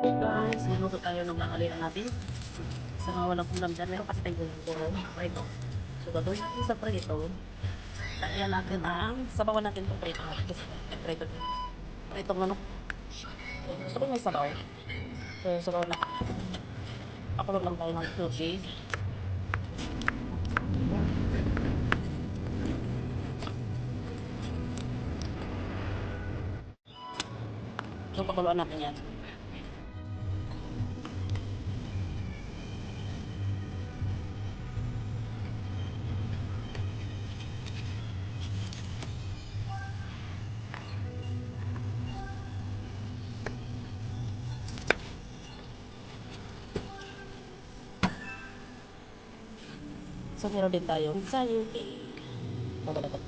Guys, magluto tayo ng kakalian natin. Sa mga walang ulam dyan, meron kasi tayong gulong prito. So, gagawin natin sa prito. Kaya natin ang sabawan natin itong prito natin. Kasi prito din. Prito manok. Gusto ko may sabaw. So, sabaw na. Ako lang tayo ng tubig. So, pakuluan natin yan. So, meron din tayong sayuti. Babalatot.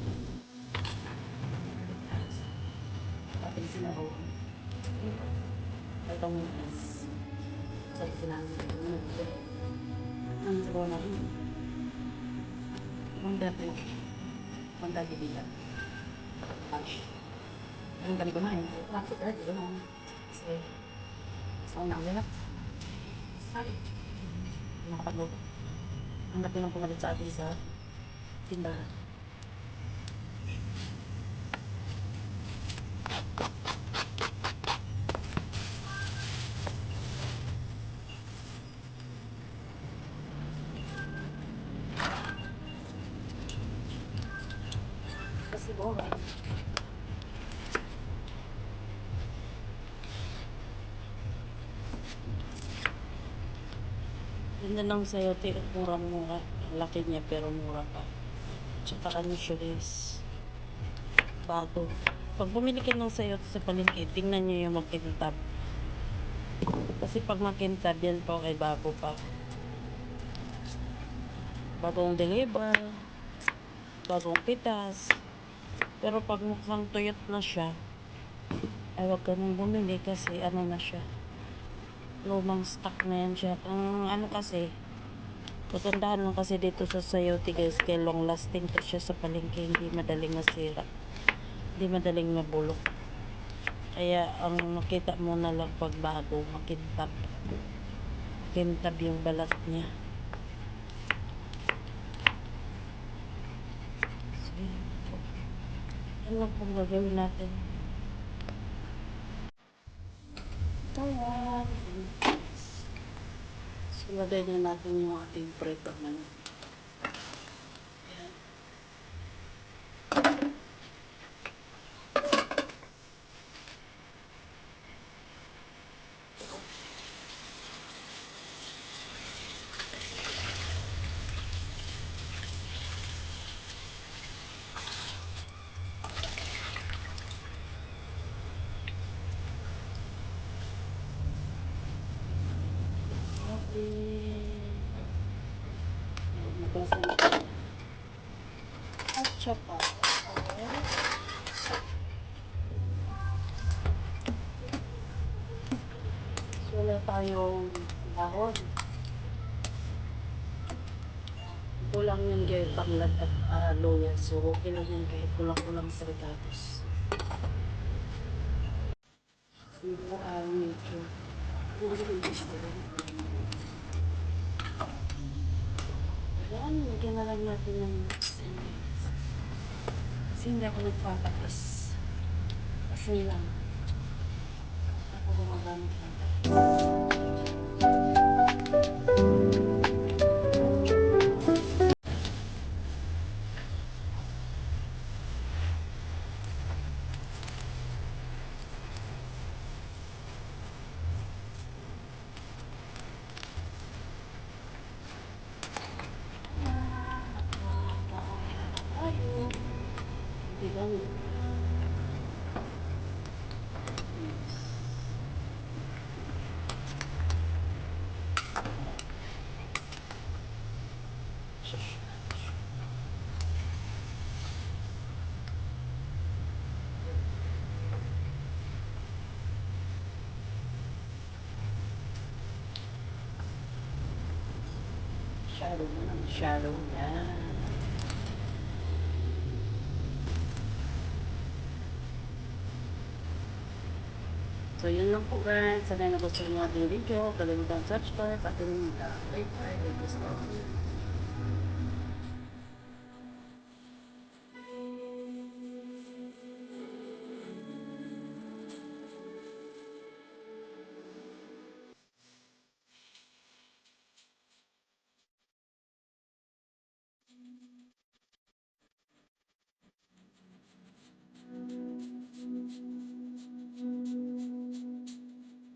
Tapos sinabaw. Itong is. So, sinabaw. Ang sabaw natin. Ang dati. Ang dati bilang. Ang dami kumain. Bakit ka? Di ba naman? Kasi, saan na ulit? Ay, nakapagluto. Ang dati lang pumalit sa atin sa tindahan. Kasi bola. Ganda lang sa'yo, murang-mura. Laki niya pero mura pa. Tsaka ano siya guys, bago. Pag bumili ka ng sayote sa palengke, tingnan nyo yung makintab. Kasi pag makintab, yan po ay bago pa. Bagong deliver, bagong pitas. Pero pag mukhang tuyot na siya, ay wag ka nang bumili kasi ano na siya. Lumang stock na yan siya. Ang ano kasi, kagandahan lang kasi dito sa sayote guys, kaya long lasting pa siya sa palengke, hindi madaling masira, hindi madaling mabulok. Kaya ang makita mo na lang pag bago, makintab yung balat niya. So yan lang pong gagawin natin. Ayan. So lagay na natin yung ating prito na. At saka so wala tayong dahon. Kulang yun kayo tanglad at luya. So okay lang yun kayo kulang-kulang sa regatos. Siguro medyo yan, lagyan na lang natin ng kasi hindi ako nagpapatis. Kasi lang ako gumagamit lang. Ayun. Hindi lang. Shallow na lang. Shallow yan. So, yun lang po guys. Sana na gusto nyo ating video. Kalimutan subscribe at like, like, like, like,